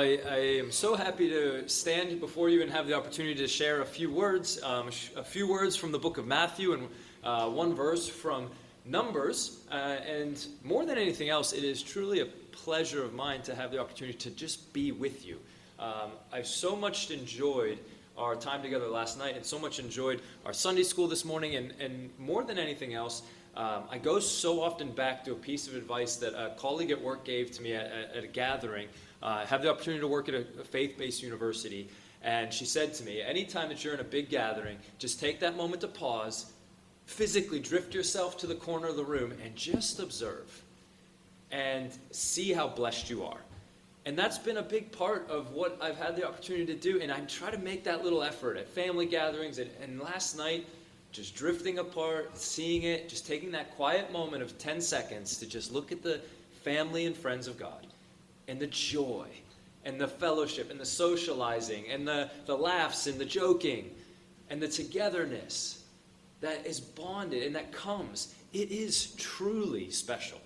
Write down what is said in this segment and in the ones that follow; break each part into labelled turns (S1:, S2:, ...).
S1: I am so happy to stand before you and have the opportunity to share a few words from the book of Matthew and one verse from Numbers. And more than anything else, it is truly a pleasure of mine to have the opportunity to just be with you. I've so much enjoyed our time together last night and so much enjoyed our Sunday school this morning. And more than anything else, I go so often back to a piece of advice that a colleague at work gave to me at a gathering. I have the opportunity to work at a faith-based university, and she said to me, anytime that you're in a big gathering, just take that moment to pause, physically drift yourself to the corner of the room, and just observe and see how blessed you are. And that's been a big part of what I've had the opportunity to do, and I try to make that little effort at family gatherings, and last night, just drifting apart, seeing it, just taking that quiet moment of 10 seconds to just look at the family and friends of God. And the joy, and the fellowship, and the socializing, and the laughs, and the joking, and the togetherness that is bonded and that comes. It is truly special.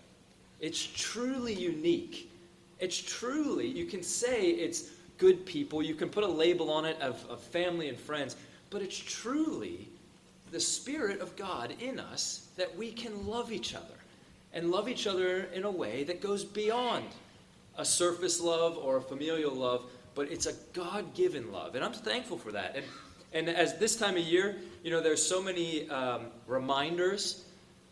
S1: It's truly unique. It's truly, you can say it's good people. You can put a label on it of family and friends. But it's truly the Spirit of God in us that we can love each other. And love each other in a way that goes beyond a surface love or a familial love, but it's a God-given love. And I'm thankful for that. And as this time of year, you know, there's so many reminders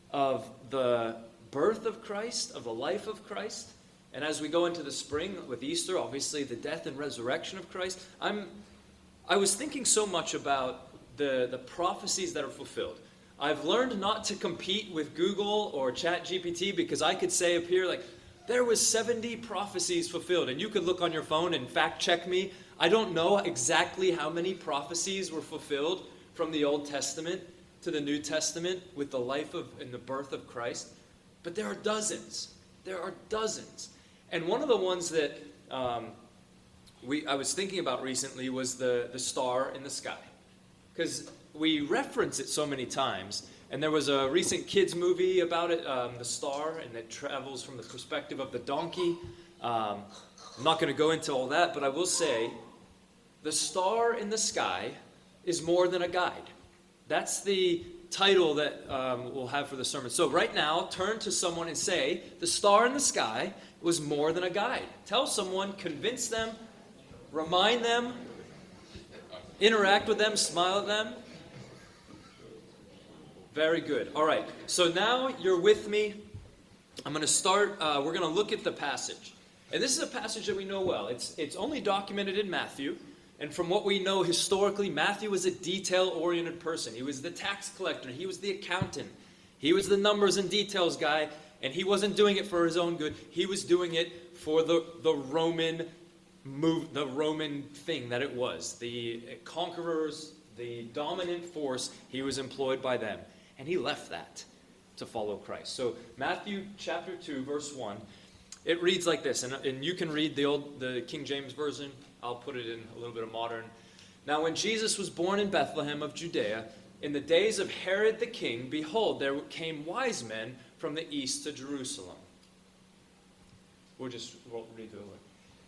S1: of the birth of Christ, of the life of Christ. And as we go into the spring with Easter, obviously the death and resurrection of Christ, I was thinking so much about the prophecies that are fulfilled. I've learned not to compete with Google or ChatGPT because I could say up here, like, there was 70 prophecies fulfilled, and you could look on your phone and fact check me. I don't know exactly how many prophecies were fulfilled from the Old Testament to the New Testament with the life of and the birth of Christ, but there are dozens. There are dozens. And one of the ones that I was thinking about recently was the star in the sky, because we reference it so many times. And there was a recent kids movie about it, The Star, and it travels from the perspective of the donkey. I'm not going to go into all that, but I will say the star in the sky is more than a guide. That's the title that we'll have for the sermon. So right now, turn to someone and say, the star in the sky was more than a guide. Tell someone, convince them, remind them, interact with them, smile at them. Very good. All right. So now you're with me. I'm going to start. We're going to look at the passage. And this is a passage that we know well. It's only documented in Matthew. And from what we know historically, Matthew was a detail-oriented person. He was the tax collector. He was the accountant. He was the numbers and details guy. And he wasn't doing it for his own good. He was doing it for the Roman thing that it was. The conquerors, the dominant force, he was employed by them. And he left that to follow Christ. So Matthew chapter 2, verse 1, it reads like this. And you can read the King James Version. I'll put it in a little bit of modern. Now when Jesus was born in Bethlehem of Judea, in the days of Herod the king, behold, there came wise men from the east to Jerusalem. We'll read through it.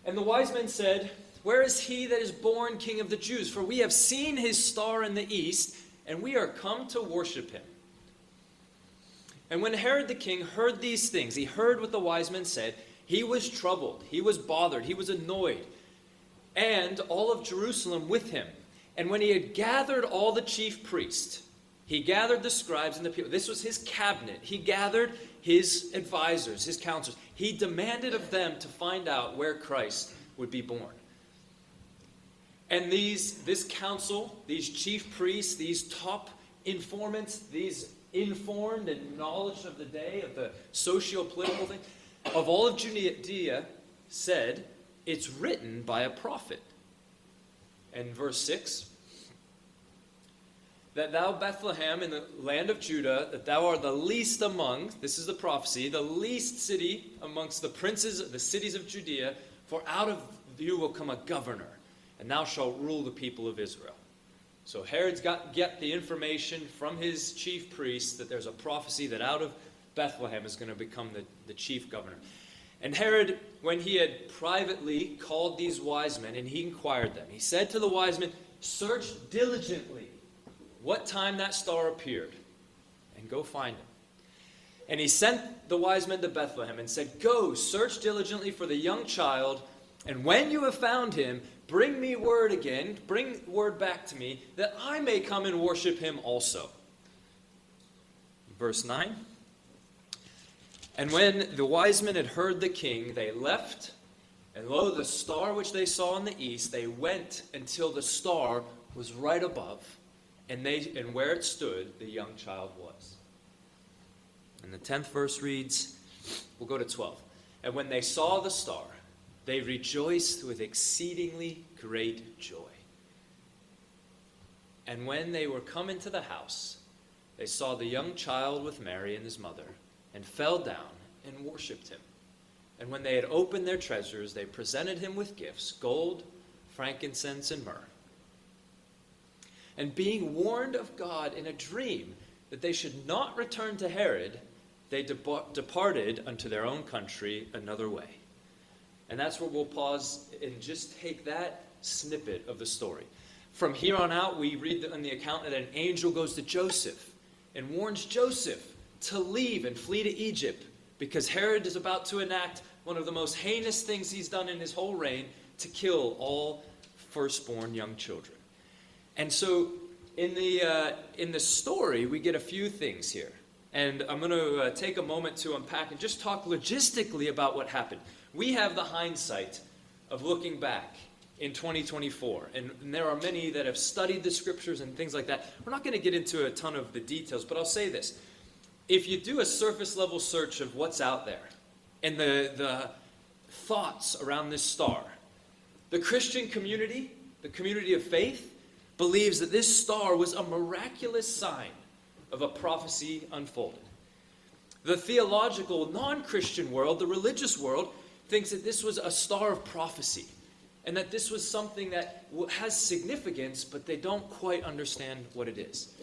S1: And the wise men said, where is he that is born King of the Jews? For we have seen his star in the east, and we are come to worship him. And when Herod the king heard these things, he heard what the wise men said, he was troubled, he was bothered, he was annoyed, and all of Jerusalem with him. And when he had gathered all the chief priests, he gathered the scribes and the people. This was his cabinet. He gathered his advisors, his counselors. He demanded of them to find out where Christ would be born. And this council, these chief priests, these top informants, these informed and knowledge of the day, of the socio-political thing, of all of Judea, said, it's written by a prophet. And verse 6, that thou Bethlehem in the land of Judah, that thou art the least among, this is the prophecy, the least city amongst the princes of the cities of Judea, for out of you will come a governor, and thou shalt rule the people of Israel. So Herod's get the information from his chief priests that there's a prophecy that out of Bethlehem is going to become the chief governor. And Herod, when he had privately called these wise men, and he inquired them, he said to the wise men, "Search diligently what time that star appeared, and go find him." And he sent the wise men to Bethlehem and said, "Go, search diligently for the young child, and when you have found him, bring me word again, bring word back to me, that I may come and worship him also." Verse 9. And when the wise men had heard the king, they left, and lo, the star which they saw in the east, they went until the star was right above, and where it stood, the young child was. And the 10th verse reads, we'll go to 12. And when they saw the star, they rejoiced with exceedingly great joy. And when they were come into the house, they saw the young child with Mary and his mother, and fell down and worshipped him. And when they had opened their treasures, they presented him with gifts, gold, frankincense, and myrrh. And being warned of God in a dream that they should not return to Herod, they departed unto their own country another way. And that's where we'll pause and just take that snippet of the story. From here on out, we read in the account that an angel goes to Joseph and warns Joseph to leave and flee to Egypt, because Herod is about to enact one of the most heinous things he's done in his whole reign, to kill all firstborn young children. And so in the story, we get a few things here. And I'm going to take a moment to unpack and just talk logistically about what happened. We have the hindsight of looking back in 2024. And there are many that have studied the scriptures and things like that. We're not going to get into a ton of the details, but I'll say this. If you do a surface level search of what's out there and the thoughts around this star, the Christian community, the community of faith, believes that this star was a miraculous sign of a prophecy unfolded. The theological, non-Christian world, the religious world, thinks that this was a star of prophecy and that this was something that has significance, but they don't quite understand what it is.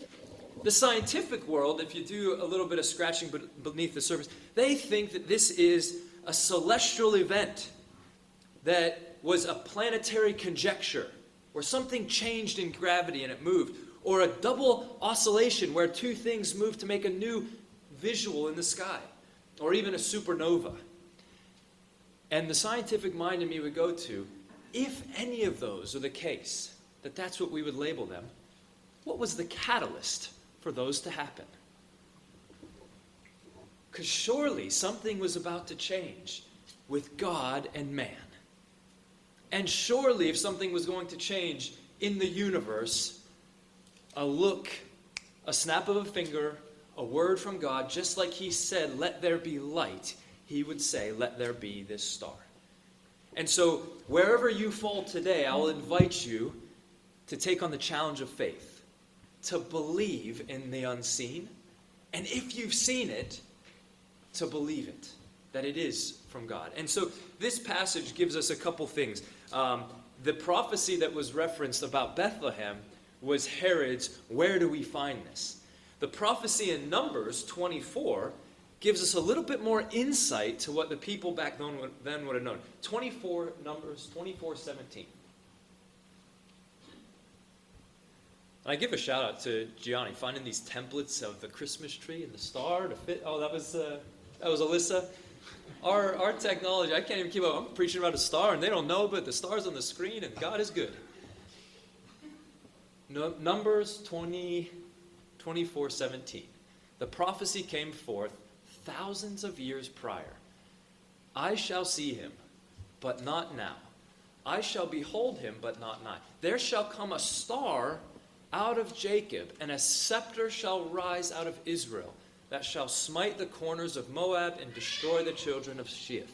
S1: The scientific world, if you do a little bit of scratching beneath the surface, they think that this is a celestial event that was a planetary conjecture, where something changed in gravity and it moved, or a double oscillation where two things moved to make a new visual in the sky, or even a supernova. And the scientific mind in me would go to, if any of those are the case, that that's what we would label them, what was the catalyst for those to happen? Because surely something was about to change with God and man. And surely if something was going to change in the universe, a look, a snap of a finger, a word from God, just like he said, "Let there be light," he would say, "Let there be this star." And so wherever you fall today, I will invite you to take on the challenge of faith, to believe in the unseen, and if you've seen it, to believe it, that it is from God. And so this passage gives us a couple things. The prophecy that was referenced about Bethlehem was Herod's, "Where do we find this?" The prophecy in Numbers 24 gives us a little bit more insight to what the people back then would have known. Numbers 24:17. And I give a shout out to Gianni finding these templates of the Christmas tree and the star to fit. Oh, that was Alyssa. Our technology, I can't even keep up. I'm preaching about a star and they don't know, but the star's on the screen and God is good. Numbers 24:17. The prophecy came forth thousands of years prior. "I shall see him, but not now. I shall behold him, but not nigh. There shall come a star out of Jacob, and a scepter shall rise out of Israel, that shall smite the corners of Moab and destroy the children of Sheath."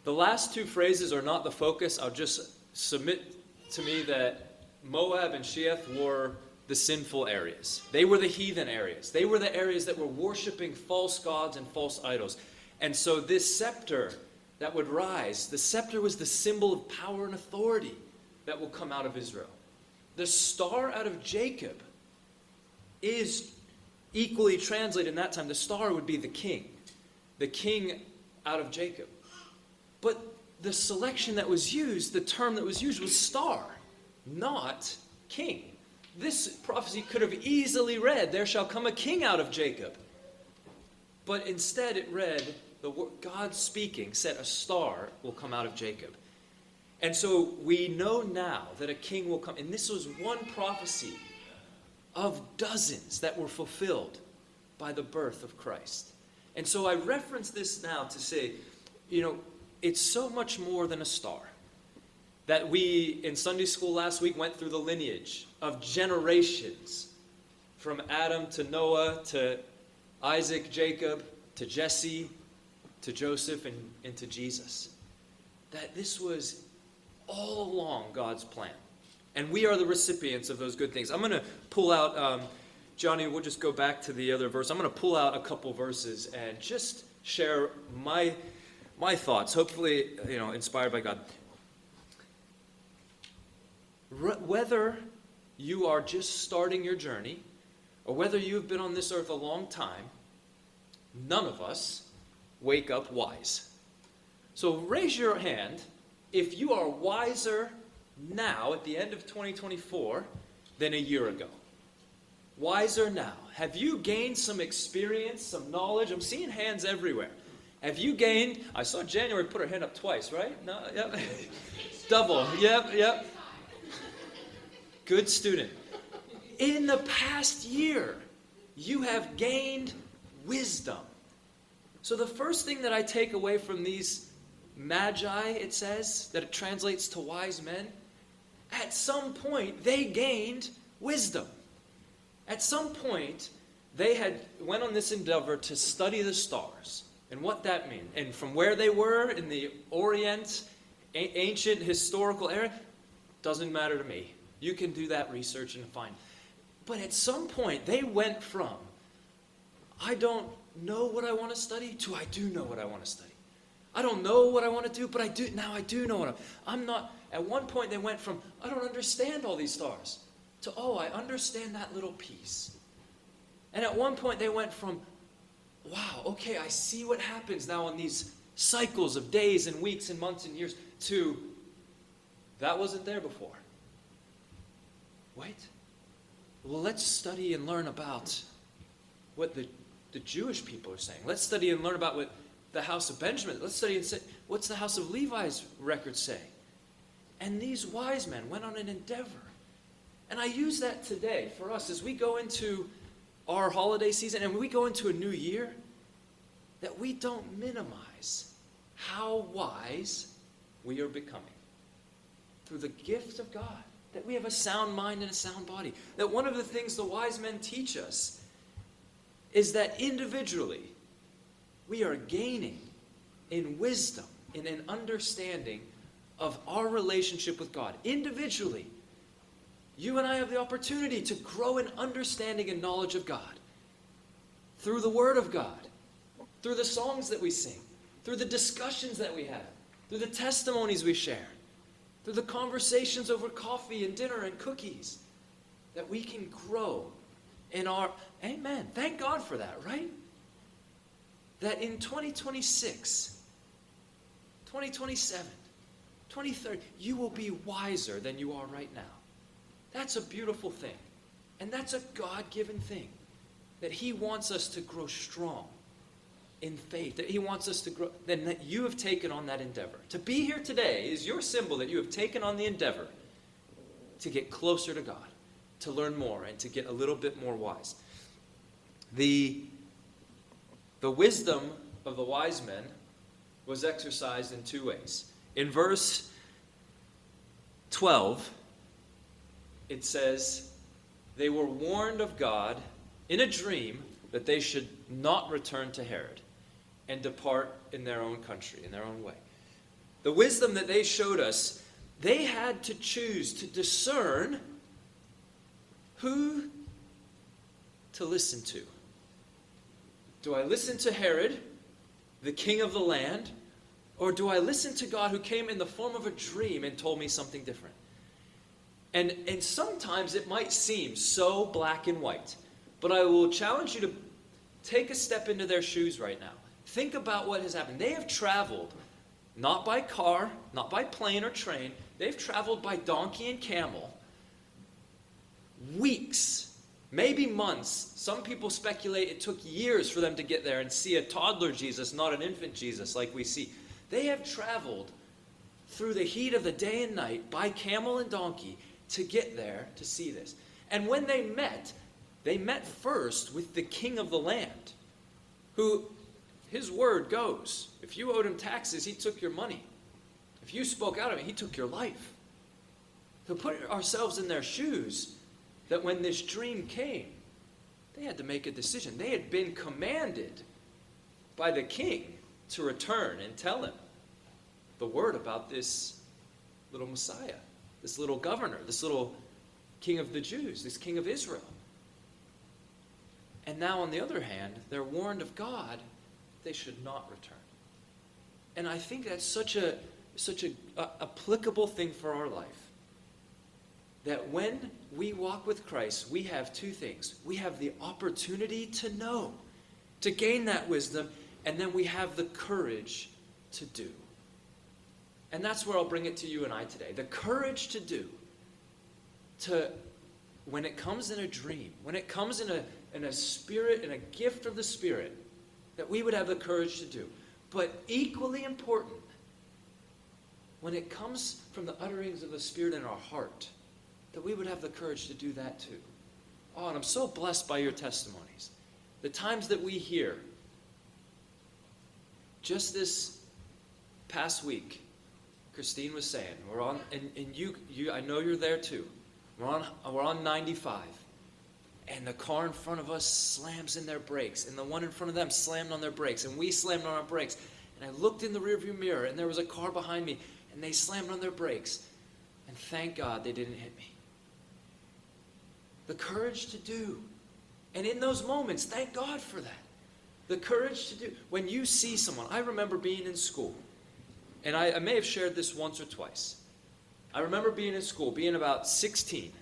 S1: The last two phrases are not the focus. I'll just submit to me that Moab and Sheath were the sinful areas. They were the heathen areas. They were the areas that were worshiping false gods and false idols. And so this scepter that would rise, the scepter was the symbol of power and authority that will come out of Israel. The star out of Jacob is equally translated in that time. The star would be the king out of Jacob. But the selection that was used, the term that was used was star, not king. This prophecy could have easily read, there shall come a king out of Jacob. But instead it read, God speaking said a star will come out of Jacob. And so we know now that a king will come. And this was one prophecy of dozens that were fulfilled by the birth of Christ. And so I reference this now to say, it's so much more than a star. That we, in Sunday school last week, went through the lineage of generations. From Adam to Noah to Isaac, Jacob, to Jesse, to Joseph, and to Jesus. That this was all along God's plan. And we are the recipients of those good things. I'm going to pull out, Johnny, we'll just go back to the other verse. I'm going to pull out a couple verses and just share my thoughts, hopefully, inspired by God. Whether you are just starting your journey, or whether you've been on this earth a long time, none of us wake up wise. So raise your hand if you are wiser now at the end of 2024 than a year ago. Wiser now. Have you gained some experience, some knowledge? I'm seeing hands everywhere. Have you gained? I saw January put her hand up twice, right? No, yep. Double. Yep. Good student. In the past year, you have gained wisdom. So the first thing that I take away from these magi, it says, that it translates to wise men, at some point they gained wisdom. At some point, they went on this endeavor to study the stars and what that means. And from where they were in the Orient, ancient historical era, doesn't matter to me. You can do that research and find. But at some point, they went from, I don't know what I want to study, to I do know what I want to study. I don't know what I want to do, but I do know what I'm not. At one point, they went from, I don't understand all these stars, to, I understand that little piece. And at one point, they went from, wow, okay, I see what happens now in these cycles of days and weeks and months and years, to, that wasn't there before. Wait. Well, let's study and learn about what the Jewish people are saying. Let's study and learn about what the house of Benjamin, let's study and say, what's the house of Levi's records say? And these wise men went on an endeavor. And I use that today for us as we go into our holiday season and we go into a new year, that we don't minimize how wise we are becoming through the gift of God. That we have a sound mind and a sound body. That one of the things the wise men teach us is that individually we are gaining in wisdom, in an understanding of our relationship with God. Individually, you and I have the opportunity to grow in understanding and knowledge of God through the Word of God, through the songs that we sing, through the discussions that we have, through the testimonies we share, through the conversations over coffee and dinner and cookies, that we can grow in our, amen, thank God for that, right? That in 2026, 2027, 2030, you will be wiser than you are right now. That's a beautiful thing. And that's a God-given thing. That He wants us to grow strong in faith. That He wants us to grow. Then that you have taken on that endeavor. To be here today is your symbol that you have taken on the endeavor to get closer to God, to learn more, and to get a little bit more wise. The wisdom of the wise men was exercised in two ways. In verse 12, it says, they were warned of God in a dream that they should not return to Herod and depart in their own country, in their own way. The wisdom that they showed us, they had to choose to discern who to listen to. Do I listen to Herod, the king of the land, or do I listen to God who came in the form of a dream and told me something different? And sometimes it might seem so black and white, but I will challenge you to take a step into their shoes right now. Think about what has happened. They have traveled not by car, not by plane or train. They've traveled by donkey and camel weeks, maybe months. Some people speculate it took years for them to get there and see a toddler Jesus, not an infant Jesus like we see. They have traveled through the heat of the day and night by camel and donkey to get there to see this. And when they met first with the king of the land, who, his word goes, if you owed him taxes, he took your money. If you spoke out of it, he took your life. To put ourselves in their shoes, that when this dream came, they had to make a decision. They had been commanded by the king to return and tell him the word about this little Messiah, this little governor, this little king of the Jews, this king of Israel. And now, on the other hand, they're warned of God they should not return. And I think that's such a applicable thing for our life. That when we walk with Christ, we have two things. We have the opportunity to know, to gain that wisdom, and then we have the courage to do. And that's where I'll bring it to you and I today. The courage to do. When it comes in a dream, when it comes in a spirit, in a gift of the Spirit, that we would have the courage to do. But equally important, when it comes from the utterings of the Spirit in our heart, that we would have the courage to do that too. Oh, and I'm so blessed by your testimonies. The times that we hear. Just this past week, Christine was saying, we're on, and you, I know you're there too. We're on 95. And the car in front of us slams in their brakes. And the one in front of them slammed on their brakes. And we slammed on our brakes. And I looked in the rearview mirror, and there was a car behind me. And they slammed on their brakes. And thank God they didn't hit me. The courage to do. And in those moments, thank God for that. The courage to do. When you see someone, I remember being in school. And I may have shared this once or twice. I remember being in school, being about 16.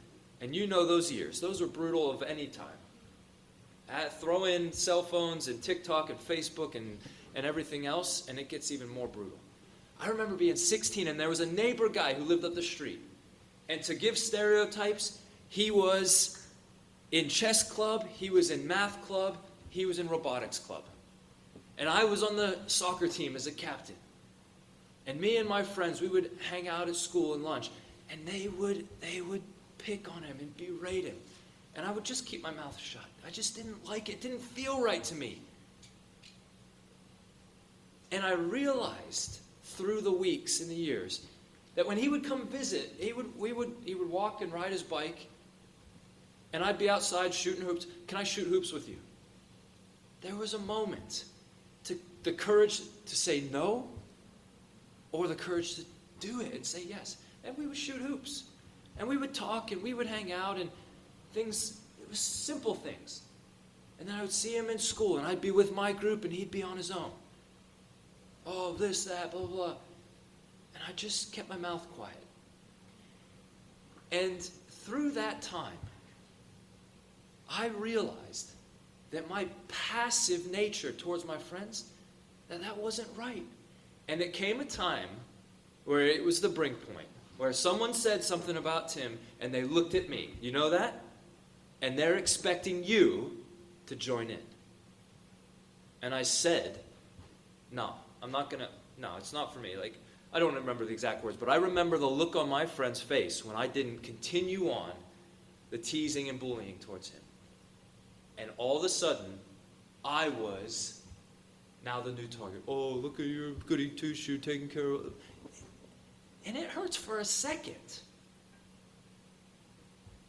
S1: And you know those years. Those were brutal of any time. Throw in cell phones and TikTok and Facebook and everything else, and it gets even more brutal. I remember being 16, and there was a neighbor guy who lived up the street. And to give stereotypes, he was in chess club, he was in math club, he was in robotics club. And I was on the soccer team as a captain. And me and my friends, we would hang out at school and lunch, and they would pick on him and berate him. And I would just keep my mouth shut. I just didn't like it. It didn't feel right to me. And I realized through the weeks and the years that when he would come visit, he would walk and ride his bike, and I'd be outside shooting hoops. Can I shoot hoops with you? There was a moment, the courage to say no, or the courage to do it and say yes. And we would shoot hoops. And we would talk and we would hang out and things, it was simple things. And then I would see him in school and I'd be with my group and he'd be on his own. Oh, this, that, blah, blah. And I just kept my mouth quiet. And through that time, I realized that my passive nature towards my friends, that wasn't right. And it came a time where it was the brink point, where someone said something about Tim and they looked at me. You know that? And they're expecting you to join in. And I said, no, it's not for me. Like, I don't remember the exact words, but I remember the look on my friend's face when I didn't continue on the teasing and bullying towards him. And all of a sudden, I was now the new target. Oh, look at your goody two-shoe taking care of. And it hurts for a second.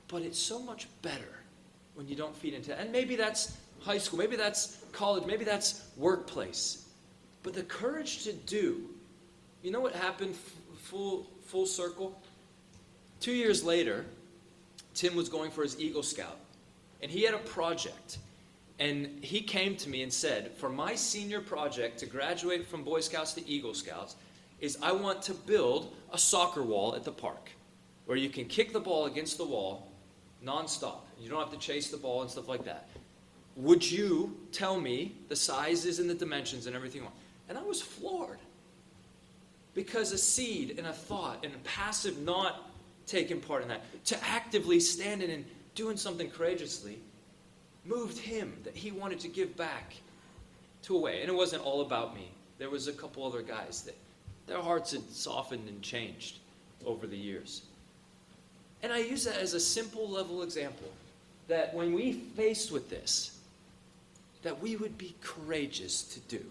S1: But it's so much better when you don't feed into it. And maybe that's high school, maybe that's college, maybe that's workplace. But the courage to do. You know what happened full circle? 2 years later, Tim was going for his Eagle Scout. And he had a project. And he came to me and said, for my senior project to graduate from Boy Scouts to Eagle Scouts, is I want to build a soccer wall at the park where you can kick the ball against the wall nonstop. You don't have to chase the ball and stuff like that. Would you tell me the sizes and the dimensions and everything? And I was floored. Because a seed and a thought and a passive not taking part in that, to actively standing and doing something courageously, moved him that he wanted to give back to a way. And it wasn't all about me. There was a couple other guys that their hearts had softened and changed over the years. And I use that as a simple level example that when we faced with this, that we would be courageous to do.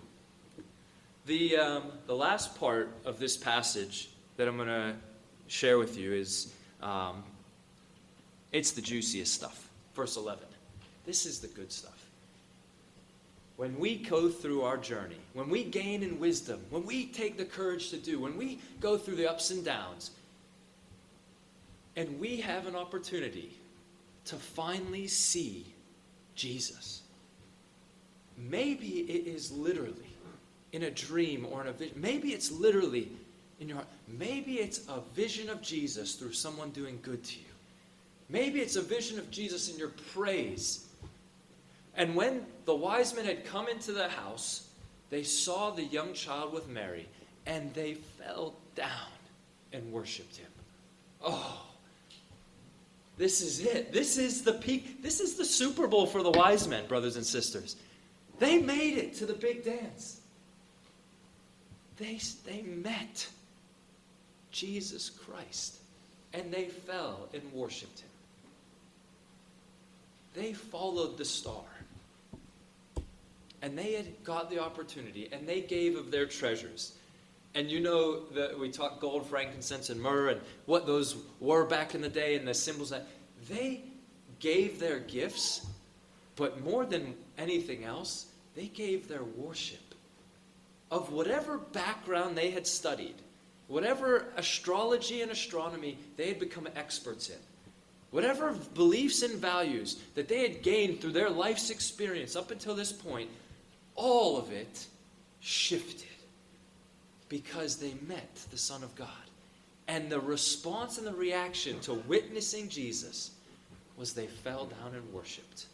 S1: The last part of this passage that I'm going to share with you is, it's the juiciest stuff. Verse 11. This is the good stuff. When we go through our journey, when we gain in wisdom, when we take the courage to do, when we go through the ups and downs, and we have an opportunity to finally see Jesus. Maybe it is literally in a dream or in a vision. Maybe it's literally in your heart. Maybe it's a vision of Jesus through someone doing good to you. Maybe it's a vision of Jesus in your praise. And when the wise men had come into the house, they saw the young child with Mary, and they fell down and worshipped him. Oh, this is it. This is the peak. This is the Super Bowl for the wise men, brothers and sisters. They made it to the big dance. They met Jesus Christ, and they fell and worshipped him. They followed the star, and they had got the opportunity, and they gave of their treasures. And you know that we talk gold, frankincense, and myrrh, and what those were back in the day, and the symbols that they gave their gifts, but more than anything else, they gave their worship of whatever background they had studied, whatever astrology and astronomy they had become experts in, whatever beliefs and values that they had gained through their life's experience up until this point, all of it shifted because they met the Son of God. And the response and the reaction to witnessing Jesus was they fell down and worshipped.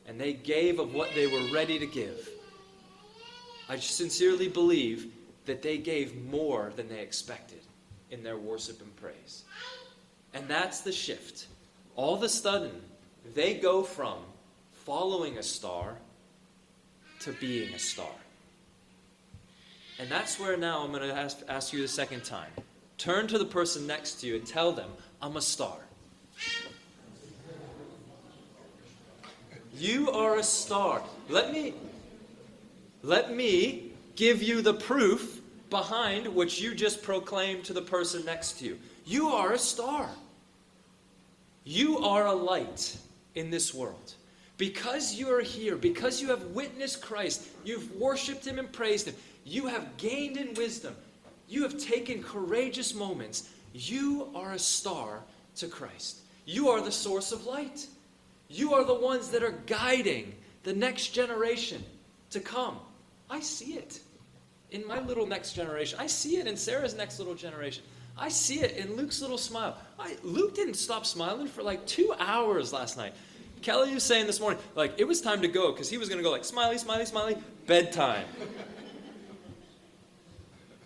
S1: And they gave of what they were ready to give. I sincerely believe that they gave more than they expected in their worship and praise. And that's the shift. All of a sudden, they go from following a star to being a star. And that's where now I'm going to ask you the second time. Turn to the person next to you and tell them, I'm a star. You are a star. Let me give you the proof behind what you just proclaimed to the person next to you. You are a star. You are a light in this world. Because you are here, because you have witnessed Christ, you've worshipped him and praised him, you have gained in wisdom, you have taken courageous moments, you are a star to Christ. You are the source of light. You are the ones that are guiding the next generation to come. I see it in my little next generation. I see it in Sarah's next little generation. I see it in Luke's little smile. Luke didn't stop smiling for like 2 hours last night. Kelly was saying this morning, like, it was time to go because he was going to go like, smiley, smiley, smiley, bedtime.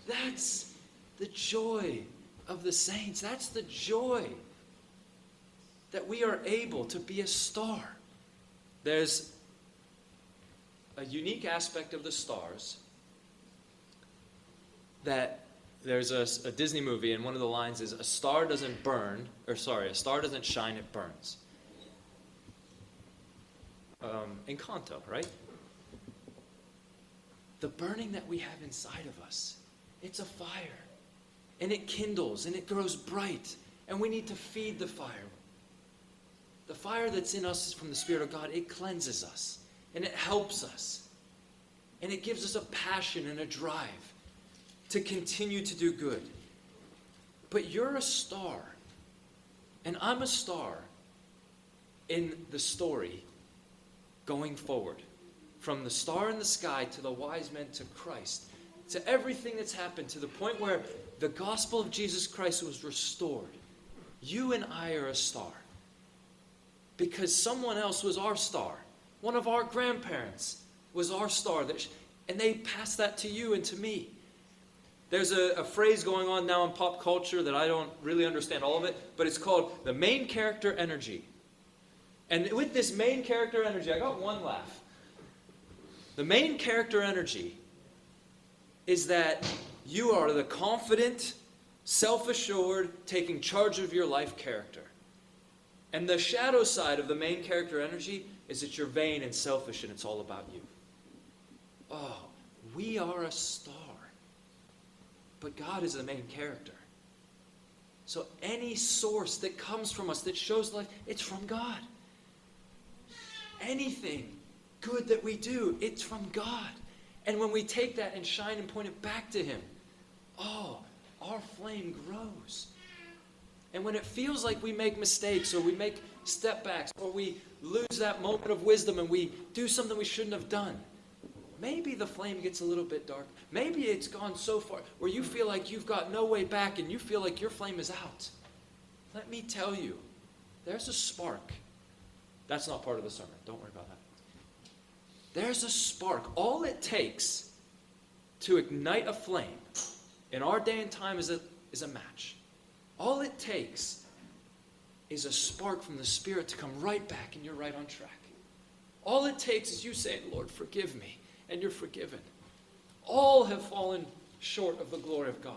S1: That's the joy of the saints. That's the joy that we are able to be a star. There's a unique aspect of the stars that there's a Disney movie, and one of the lines is, a star doesn't shine, it burns. Encanto, right? The burning that we have inside of us, it's a fire. And it kindles, and it grows bright. And we need to feed the fire. The fire that's in us from the Spirit of God, it cleanses us. And it helps us. And it gives us a passion and a drive to continue to do good. But you're a star. And I'm a star in the story going forward. From the star in the sky to the wise men to Christ. To everything that's happened to the point where the gospel of Jesus Christ was restored. You and I are a star. Because someone else was our star. One of our grandparents was our star. And they passed that to you and to me. There's a phrase going on now in pop culture that I don't really understand all of it, but it's called the main character energy. And with this main character energy, I got one laugh. The main character energy is that you are the confident, self-assured, taking charge of your life character. And the shadow side of the main character energy is that you're vain and selfish and it's all about you. Oh, we are a star. But God is the main character. So any source that comes from us that shows life, it's from God. Anything good that we do, it's from God. And when we take that and shine and point it back to Him, oh, our flame grows. And when it feels like we make mistakes or we make step backs or we lose that moment of wisdom and we do something we shouldn't have done, maybe the flame gets a little bit dark. Maybe it's gone so far where you feel like you've got no way back and you feel like your flame is out. Let me tell you, there's a spark. That's not part of the sermon. Don't worry about that. There's a spark. All it takes to ignite a flame in our day and time is a match. All it takes is a spark from the Spirit to come right back and you're right on track. All it takes is you saying, Lord, forgive me, and you're forgiven. All have fallen short of the glory of God.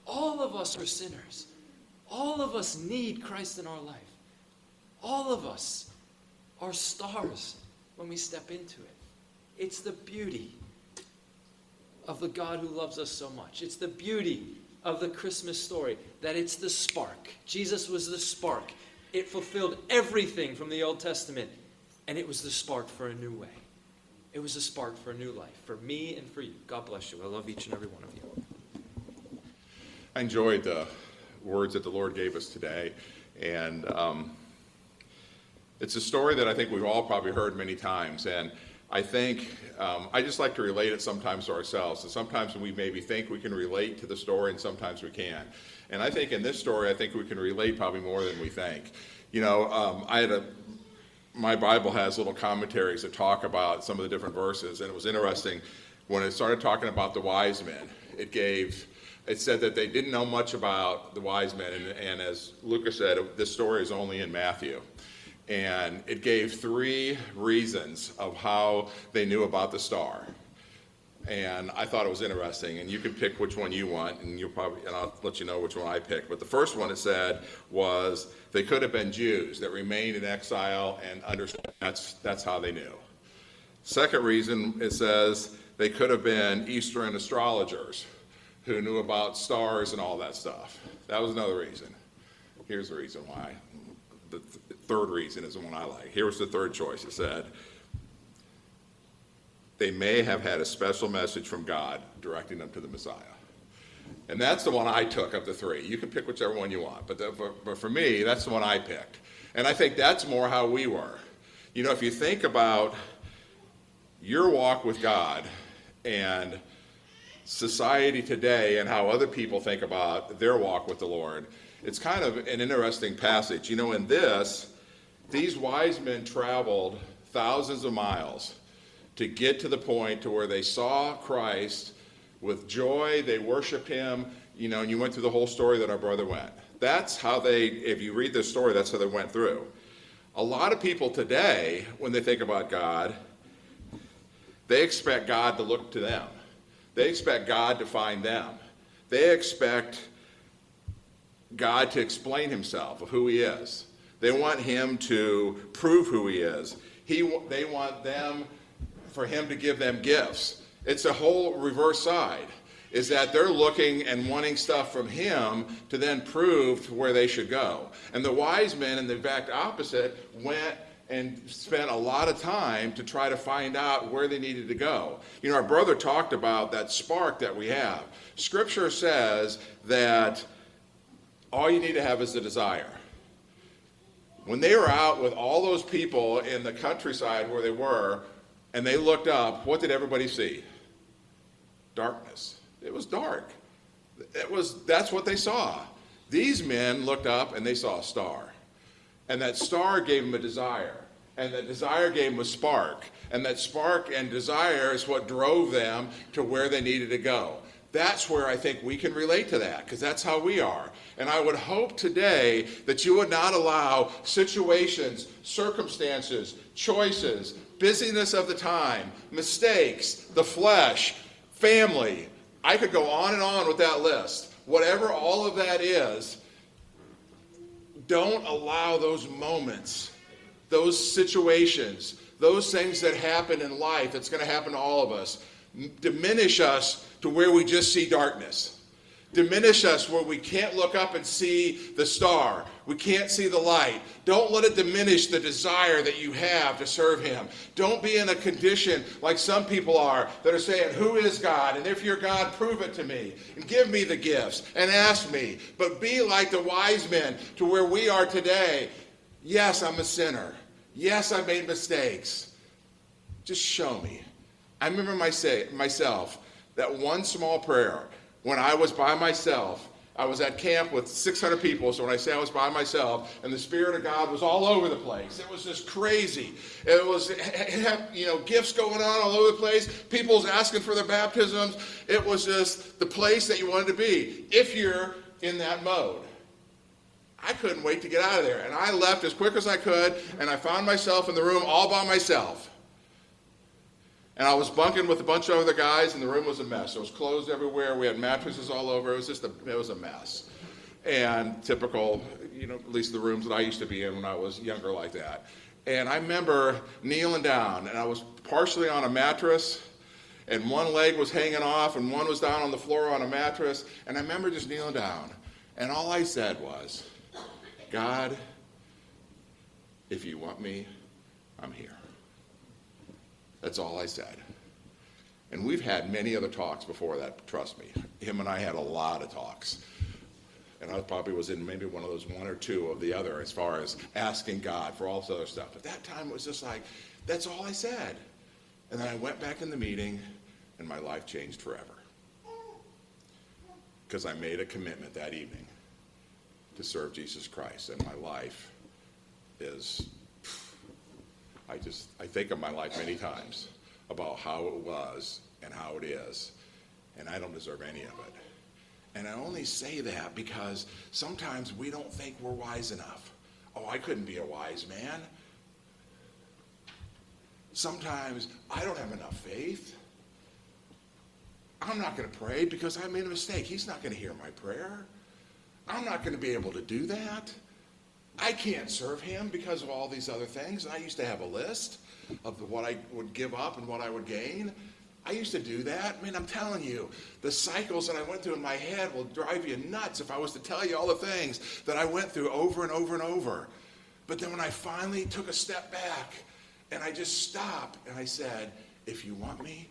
S1: All of us are sinners. All of us need Christ in our life. All of us are stars when we step into it. It's the beauty of the God who loves us so much. It's the beauty of the Christmas story, that it's the spark. Jesus was the spark. It fulfilled everything from the Old Testament, and it was the spark for a new way. It was a spark for a new life, for me and for you. God bless you. I love each and every one of you.
S2: I enjoyed the words that the Lord gave us today, and it's a story that I think we've all probably heard many times, and I think I just like to relate it sometimes to ourselves. And sometimes we maybe think we can relate to the story, and sometimes we can't. And I think in this story, I think we can relate probably more than we think. You know, my Bible has little commentaries that talk about some of the different verses, and it was interesting when it started talking about the wise men. It said that they didn't know much about the wise men, and as Lucas said, this story is only in Matthew. And it gave 3 reasons of how they knew about the star. And I thought it was interesting, and you can pick which one you want, and I'll let you know which one I picked. But the first one it said was they could have been Jews that remained in exile and understood that's how they knew. Second reason, it says they could have been Eastern astrologers who knew about stars and all that stuff. That was another reason. Here's the reason why. The third reason is the one I like. Here was the third choice. It said, they may have had a special message from God directing them to the Messiah. And that's the one I took of the 3. You can pick whichever one you want, but for me, that's the one I picked. And I think that's more how we were. You know, if you think about your walk with God and society today and how other people think about their walk with the Lord, it's kind of an interesting passage. You know, in these wise men traveled thousands of miles to get to the point to where they saw Christ with joy. They worshiped Him, you know, and you went through the whole story that our brother went. That's how if you read this story, that's how they went through. A lot of people today, when they think about God, they expect God to look to them. They expect God to find them. They expect God to explain Himself, of who He is. They want Him to prove who He is. They want for Him to give them gifts. It's a whole reverse side, is that they're looking and wanting stuff from Him to then prove where they should go. And the wise men, in the exact opposite, went and spent a lot of time to try to find out where they needed to go. You know, our brother talked about that spark that we have. Scripture says that all you need to have is the desire. When they were out with all those people in the countryside where they were, and they looked up, what did everybody see? Darkness. It was dark. That's what they saw. These men looked up and they saw a star. And that star gave them a desire. And that desire gave them a spark. And that spark and desire is what drove them to where they needed to go. That's where I think we can relate to that, because that's how we are. And I would hope today that you would not allow situations, circumstances, choices, busyness of the time, mistakes, the flesh, family. I could go on and on with that list. Whatever all of that is, don't allow those moments, those situations, those things that happen in life, that's going to happen to all of us, diminish us to where we just see darkness. Diminish us where we can't look up and see the star. We can't see the light. Don't let it diminish the desire that you have to serve him. Don't be in a condition like some people are that are saying, who is God? And if you're God, prove it to me. And give me the gifts and ask me. But be like the wise men to where we are today. Yes, I'm a sinner. Yes, I made mistakes. Just show me. I remember myself, that one small prayer, when I was by myself. I was at camp with 600 people, so when I say I was by myself, and the Spirit of God was all over the place. It was just crazy. It had, gifts going on all over the place. People was asking for their baptisms. It was just the place that you wanted to be, if you're in that mode. I couldn't wait to get out of there, and I left as quick as I could, and I found myself in the room all by myself. And I was bunking with a bunch of other guys, and the room was a mess. There was clothes everywhere. We had mattresses all over. It was a mess. And typical, at least the rooms that I used to be in when I was younger like that. And I remember kneeling down, and I was partially on a mattress, and one leg was hanging off, and one was down on the floor on a mattress. And I remember just kneeling down, and all I said was, God, if you want me, I'm here. That's all I said. And we've had many other talks before that, trust me. Him and I had a lot of talks. And I probably was in maybe one of those one or two of the other as far as asking God for all this other stuff. But that time it was just like, that's all I said. And then I went back in the meeting, and my life changed forever. Because I made a commitment that evening to serve Jesus Christ. And my life is... I think of my life many times about how it was and how it is, and I don't deserve any of it. And I only say that because sometimes we don't think we're wise enough. Oh, I couldn't be a wise man. Sometimes I don't have enough faith. I'm not going to pray because I made a mistake. He's not going to hear my prayer. I'm not going to be able to do that. I can't serve him because of all these other things. And I used to have a list of what I would give up and what I would gain. I used to do that. I mean, I'm telling you, the cycles that I went through in my head will drive you nuts if I was to tell you all the things that I went through over and over and over. But then when I finally took a step back and I just stopped and I said, if you want me,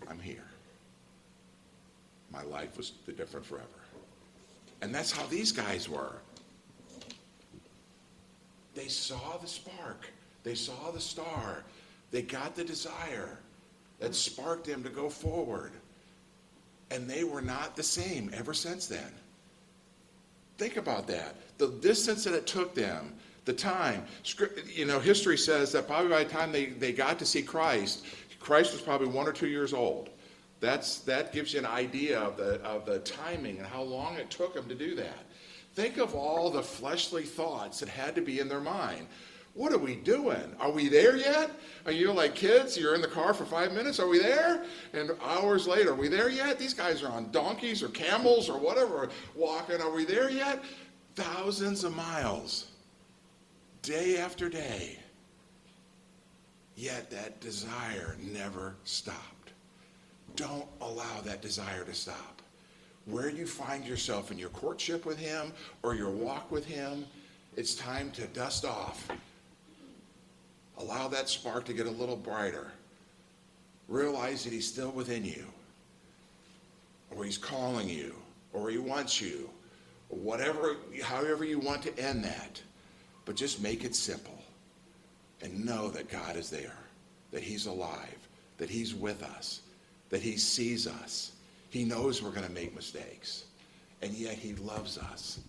S2: I'm here. My life was different forever. And that's how these guys were. They saw the spark. They saw the star. They got the desire that sparked them to go forward. And they were not the same ever since then. Think about that. The distance that it took them, the time. History says that probably by the time they got to see Christ, Christ was probably 1 or 2 years old. That gives you an idea of the timing and how long it took them to do that. Think of all the fleshly thoughts that had to be in their mind. What are we doing? Are we there yet? Are you like kids? You're in the car for 5 minutes. Are we there? And hours later, are we there yet? These guys are on donkeys or camels or whatever walking. Are we there yet? Thousands of miles, day after day. Yet that desire never stopped. Don't allow that desire to stop. Where you find yourself in your courtship with him or your walk with him, it's time to dust off. Allow that spark to get a little brighter. Realize that he's still within you, or he's calling you, or he wants you, or whatever, however you want to end that. But just make it simple and know that God is there, that he's alive, that he's with us, that he sees us. He knows we're going to make mistakes, and yet he loves us.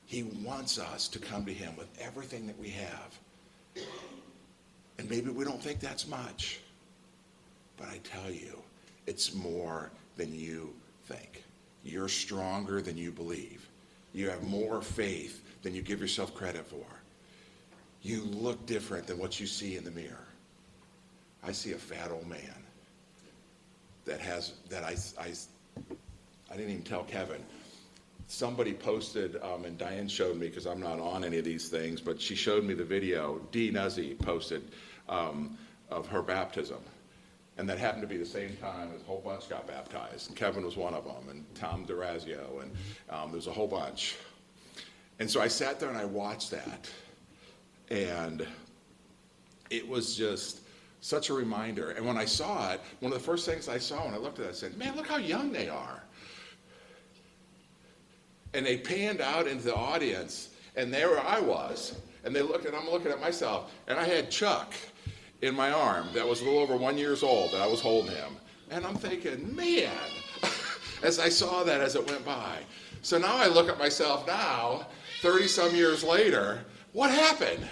S2: He wants us to come to him with everything that we have. And maybe we don't think that's much, but I tell you, it's more than you think. You're stronger than you believe. You have more faith than you give yourself credit for. You look different than what you see in the mirror. I see a fat old man that I didn't even tell Kevin. Somebody posted, and Diane showed me because I'm not on any of these things, but she showed me the video Dee Nuzzy posted of her baptism. And that happened to be the same time as a whole bunch got baptized. And Kevin was one of them, and Tom DeRazio, and there was a whole bunch. And so I sat there and I watched that. And it was just such a reminder. And when I saw it, one of the first things I saw when I looked at it, I said, man, look how young they are. And they panned out into the audience, and there I was. And I'm looking at myself, and I had Chuck in my arm that was a little over 1 year old, and I was holding him. And I'm thinking, man, as I saw that as it went by. So now I look at myself now, 30-some years later, what happened?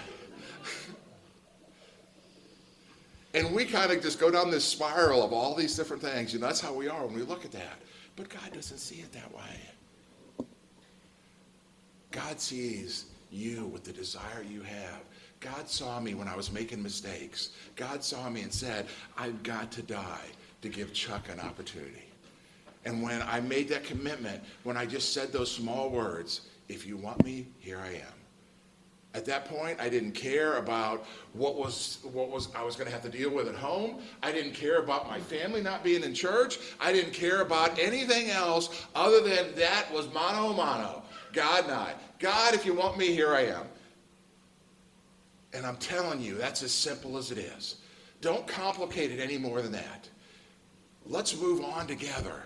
S2: And we kind of just go down this spiral of all these different things. You know, that's how we are when we look at that. But God doesn't see it that way. God sees you with the desire you have. God saw me when I was making mistakes. God saw me and said, I've got to die to give Chuck an opportunity. And when I made that commitment, when I just said those small words, if you want me, here I am. At that point, I didn't care about what I was going to have to deal with at home. I didn't care about my family not being in church. I didn't care about anything else other than that was mano a mano. God and I. God, if you want me, here I am. And I'm telling you, that's as simple as it is. Don't complicate it any more than that. Let's move on together.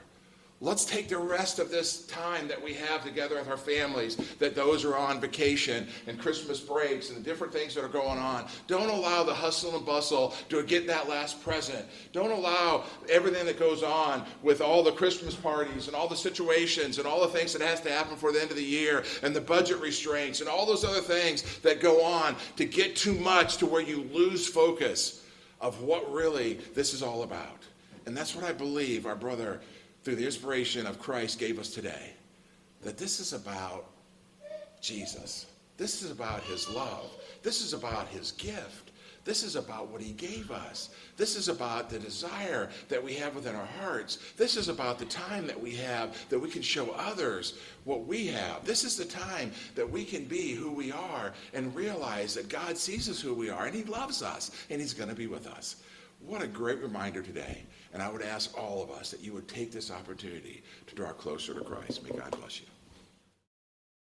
S2: Let's take the rest of this time that we have together with our families, that those are on vacation and Christmas breaks and the different things that are going on. Don't allow the hustle and bustle to get that last present. Don't allow everything that goes on with all the Christmas parties and all the situations and all the things that has to happen for the end of the year and the budget restraints and all those other things that go on to get too much to where you lose focus of what really this is all about. And that's what I believe our brother, through the inspiration of Christ, gave us today. That this is about Jesus. This is about his love. This is about his gift. This is about what he gave us. This is about the desire that we have within our hearts. This is about the time that we have that we can show others what we have. This is the time that we can be who we are and realize that God sees us who we are and he loves us and he's going to be with us. What a great reminder today. And I would ask all of us that you would take this opportunity to draw closer to Christ. May God bless you.